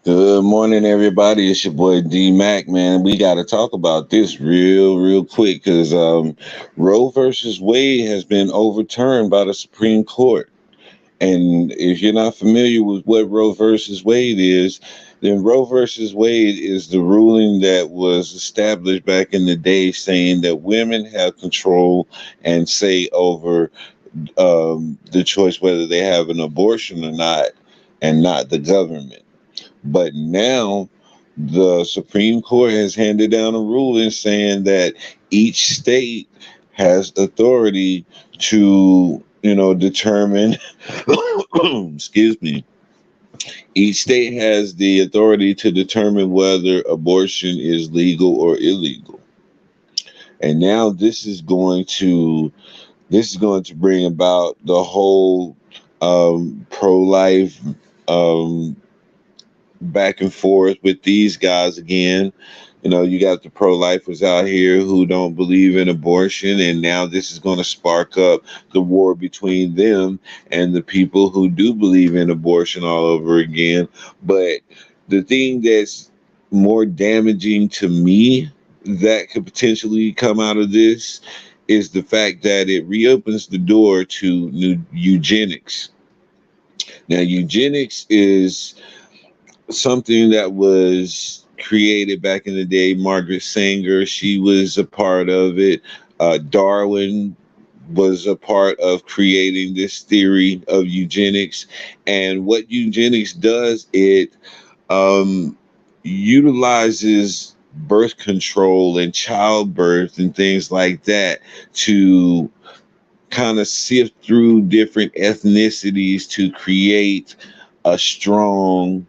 Good morning, everybody. It's your boy D Mac, man. We got to talk about this real quick because Roe versus Wade has been overturned by the Supreme Court. And if you're not familiar with what Roe versus Wade is, then Roe versus Wade is the ruling that was established back in the day saying that women have control and say over the choice whether they have an abortion or not, and not the government. But now the Supreme Court has handed down a ruling saying that each state has authority to, determine, excuse me, each state has the authority to determine whether abortion is legal or illegal. And now this is going to bring about the whole pro-life um, back and forth with these guys again. You got the pro-lifers out here who don't believe in abortion, and now this is going to spark up the war between them and the people who do believe in abortion all over again. But the thing that's more damaging to me that could potentially come out of this is the fact that it reopens the door to new eugenics. Now, eugenics is something that was created back in the day. Margaret Sanger, she was a part of it. Darwin was a part of creating this theory of eugenics. And what eugenics does, it um, utilizes birth control and childbirth and things like that to kind of sift through different ethnicities to create a strong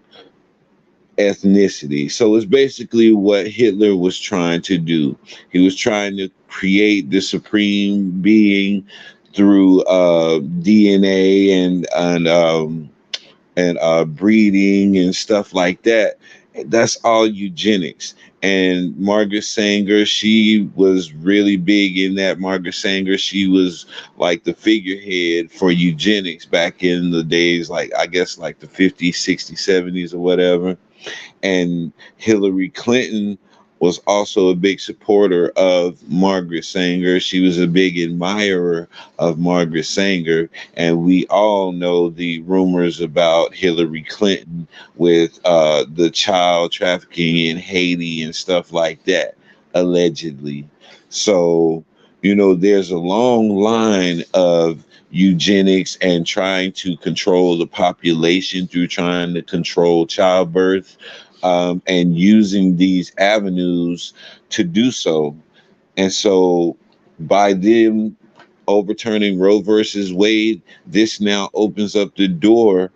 ethnicity. So it's basically what Hitler was trying to do. He was trying to create the supreme being through DNA and breeding and stuff like that. That's all eugenics. And Margaret Sanger, she was really big in that. Margaret Sanger, she was like the figurehead for eugenics back in the days, like I guess like the 50s, 60s, 70s, or whatever. And Hillary Clinton was also a big supporter of Margaret Sanger. She was a big admirer of Margaret Sanger. And we all know the rumors about Hillary Clinton with the child trafficking in Haiti and stuff like that, allegedly. So, there's a long line of eugenics and trying to control the population through trying to control childbirth, and using these avenues to do so. And so by them overturning Roe versus Wade, this now opens up the door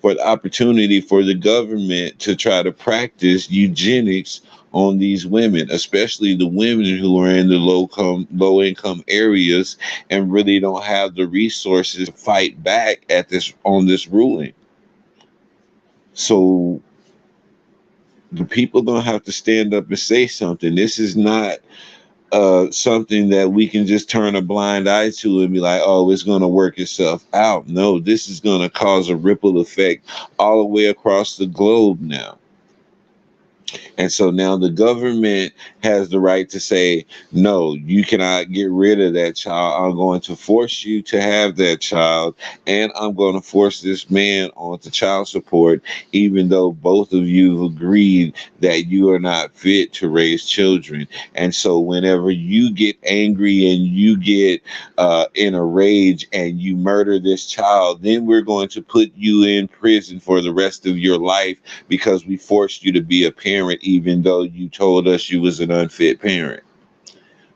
for the opportunity for the government to try to practice eugenics on these women, especially the women who are in the low income areas and really don't have the resources to fight back at this on this ruling. So the people don't have to stand up and say something. This is not something that we can just turn a blind eye to and be like, oh, it's going to work itself out. No, this is going to cause a ripple effect all the way across the globe now. And so now the government has the right to say, no, you cannot get rid of that child. I'm going to force you to have that child, and I'm going to force this man onto child support, even though both of you agreed that you are not fit to raise children. And so whenever you get angry and you get in a rage and you murder this child, then we're going to put you in prison for the rest of your life because we forced you to be a parent even though you told us you was an unfit parent.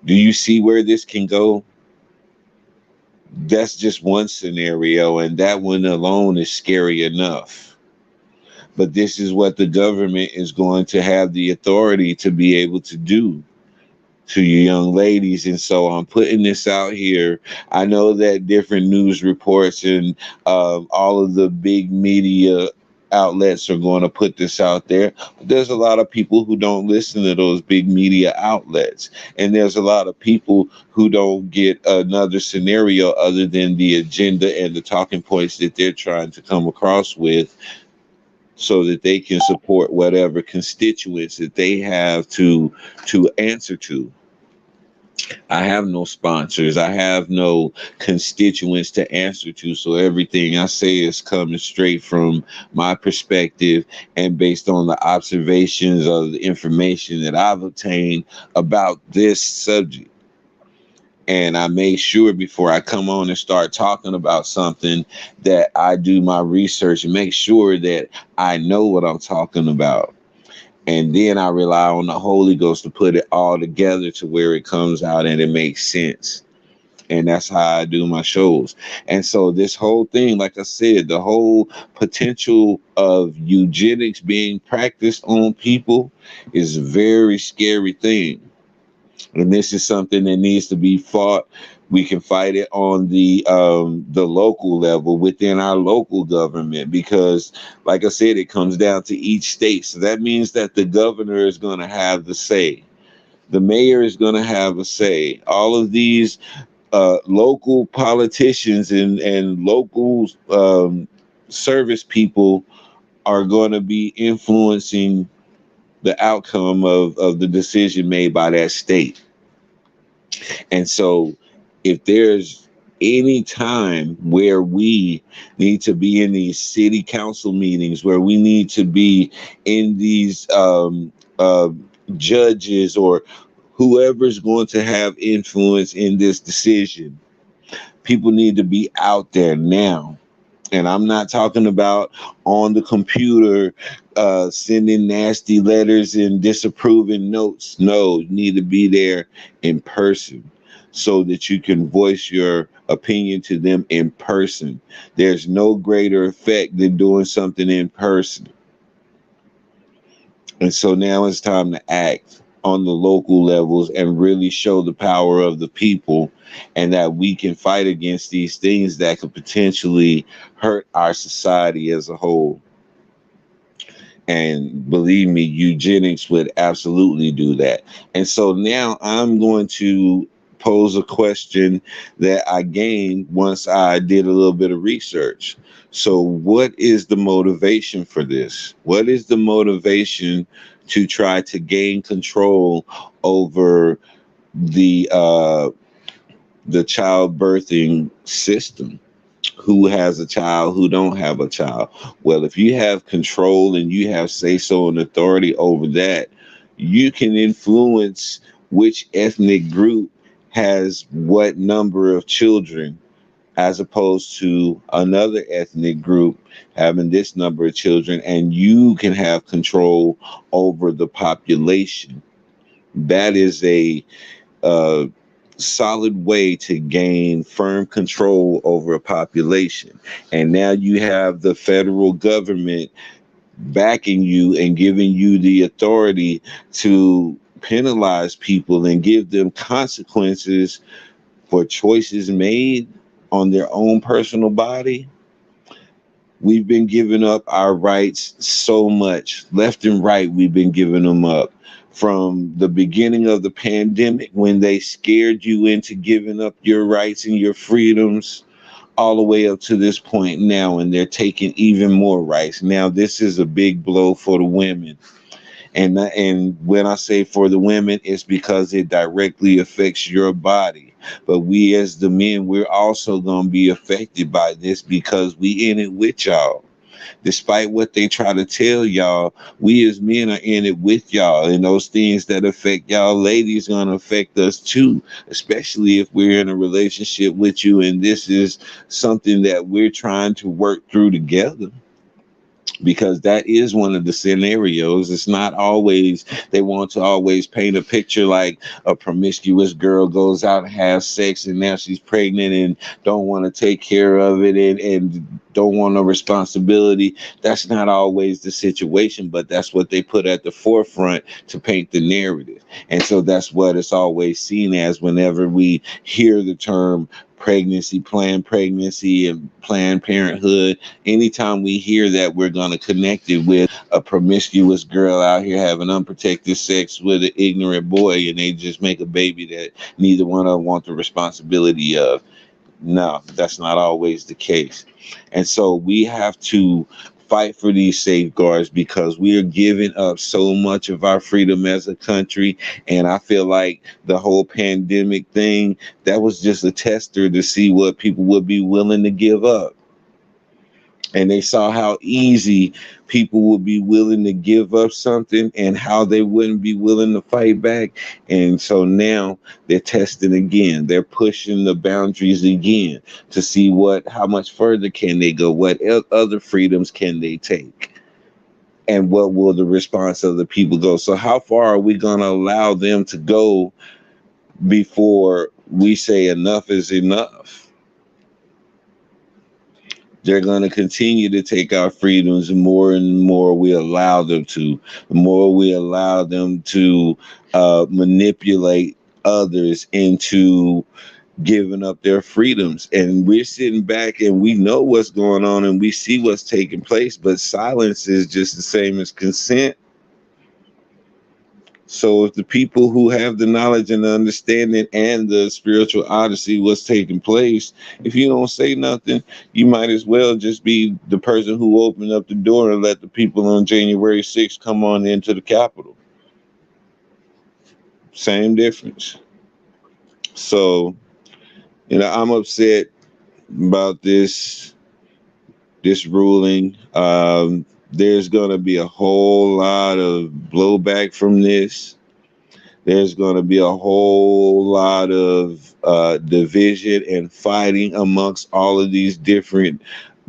Do you see where this can go? That's just one scenario, and that one alone is scary enough. But this is what the government is going to have the authority to be able to do to you young ladies. And so I'm putting this out here. I know that different news reports and all of the big media outlets are going to put this out there. But there's a lot of people who don't listen to those big media outlets. And there's a lot of people who don't get another scenario other than the agenda and the talking points that they're trying to come across with so that they can support whatever constituents that they have to answer to. I have no sponsors. I have no constituents to answer to. So everything I say is coming straight from my perspective and based on the observations of the information that I've obtained about this subject. And I make sure before I come on and start talking about something that I do my research and make sure that I know what I'm talking about. And then I rely on the Holy Ghost to put it all together to where it comes out and it makes sense. And that's how I do my shows. And so this whole thing, like I said, the whole potential of eugenics being practiced on people is a very scary thing. And this is something that needs to be fought. We can fight it on the local level within our local government because, like I said, it comes down to each state. So that means that the governor is going to have the say. The mayor is going to have a say. All of these local politicians and local service people are going to be influencing the outcome of the decision made by that state. And so, if there's any time where we need to be in these city council meetings, where we need to be in these judges or whoever's going to have influence in this decision, people need to be out there now. And I'm not talking about on the computer sending nasty letters and disapproving notes. No, you need to be there in person so that you can voice your opinion to them in person. There's no greater effect than doing something in person. And so now it's time to act on the local levels and really show the power of the people and that we can fight against these things that could potentially hurt our society as a whole. And believe me, eugenics would absolutely do that. And so now I'm going to pose a question that I gained once I did a little bit of research. So, what is the motivation for this? What is the motivation to try to gain control over the childbirthing system? Who has a child, who don't have a child? Well, if you have control and you have say so and authority over that, you can influence which ethnic group has what number of children, as opposed to another ethnic group having this number of children, and you can have control over the population. That is a solid way to gain firm control over a population. And now you have the federal government backing you and giving you the authority to penalize people and give them consequences for choices made on their own personal body. We've been giving up our rights so much, left and right. We've been giving them up from the beginning of the pandemic when they scared you into giving up your rights and your freedoms, all the way up to this point now, and they're taking even more rights. Now, this is a big blow for the women. And when I say for the women, it's because it directly affects your body. But we as the men, we're also going to be affected by this because we in it with y'all. Despite what they try to tell y'all, we as men are in it with y'all. And those things that affect y'all ladies going to affect us too, especially if we're in a relationship with you and this is something that we're trying to work through together, because that is one of the scenarios. It's not always, they want to always paint a picture like a promiscuous girl goes out and has sex and now she's pregnant and don't want to take care of it and don't want no responsibility. That's not always the situation, but that's what they put at the forefront to paint the narrative. And so that's what it's always seen as whenever we hear the term pregnancy, planned pregnancy, and Planned Parenthood. Anytime we hear that, we're going to connect it with a promiscuous girl out here having unprotected sex with an ignorant boy, and they just make a baby that neither one of them want the responsibility of. No, that's not always the case. And so we have to fight for these safeguards because we are giving up so much of our freedom as a country. And I feel like the whole pandemic thing, that was just a tester to see what people would be willing to give up. And they saw how easy people would be willing to give up something and how they wouldn't be willing to fight back. And so now they're testing again. They're pushing the boundaries again to see how much further can they go, what other freedoms can they take, and what will the response of the people go. So how far are we going to allow them to go before we say enough is enough? They're going to continue to take our freedoms, the more and more we allow them to, the more we allow them to manipulate others into giving up their freedoms. And we're sitting back and we know what's going on and we see what's taking place, but silence is just the same as consent. So if the people who have the knowledge and the understanding and the spiritual odyssey what's taking place, if you don't say nothing, you might as well just be the person who opened up the door and let the people on January 6th come on into the Capitol. Same difference. So, I'm upset about this ruling. There's going to be a whole lot of blowback from this. There's going to be a whole lot of division and fighting amongst all of these different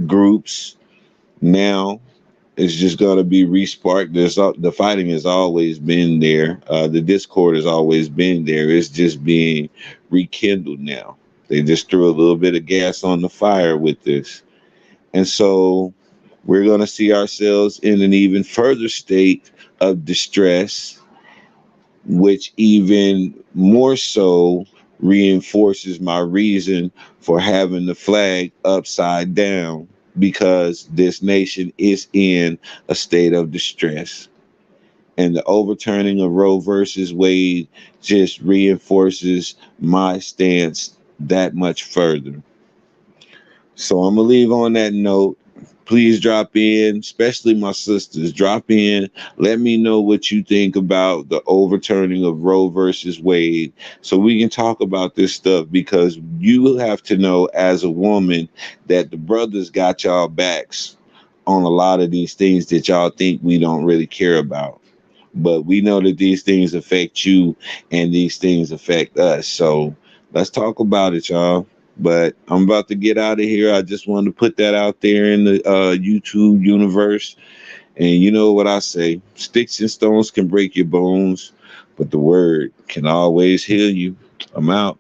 groups. Now it's just going to be resparked. The fighting has always been there. The discord has always been there. It's just being rekindled now. They just threw a little bit of gas on the fire with this. And so we're going to see ourselves in an even further state of distress, which even more so reinforces my reason for having the flag upside down, because this nation is in a state of distress. And the overturning of Roe versus Wade just reinforces my stance that much further. So I'm going to leave on that note. Please drop in, especially my sisters. Drop in. Let me know what you think about the overturning of Roe versus Wade so we can talk about this stuff, because you will have to know as a woman that the brothers got y'all backs on a lot of these things that y'all think we don't really care about. But we know that these things affect you and these things affect us. So let's talk about it, y'all. But I'm about to get out of here. I just wanted to put that out there in the YouTube universe. And you know what I say? Sticks and stones can break your bones, but the word can always heal you. I'm out.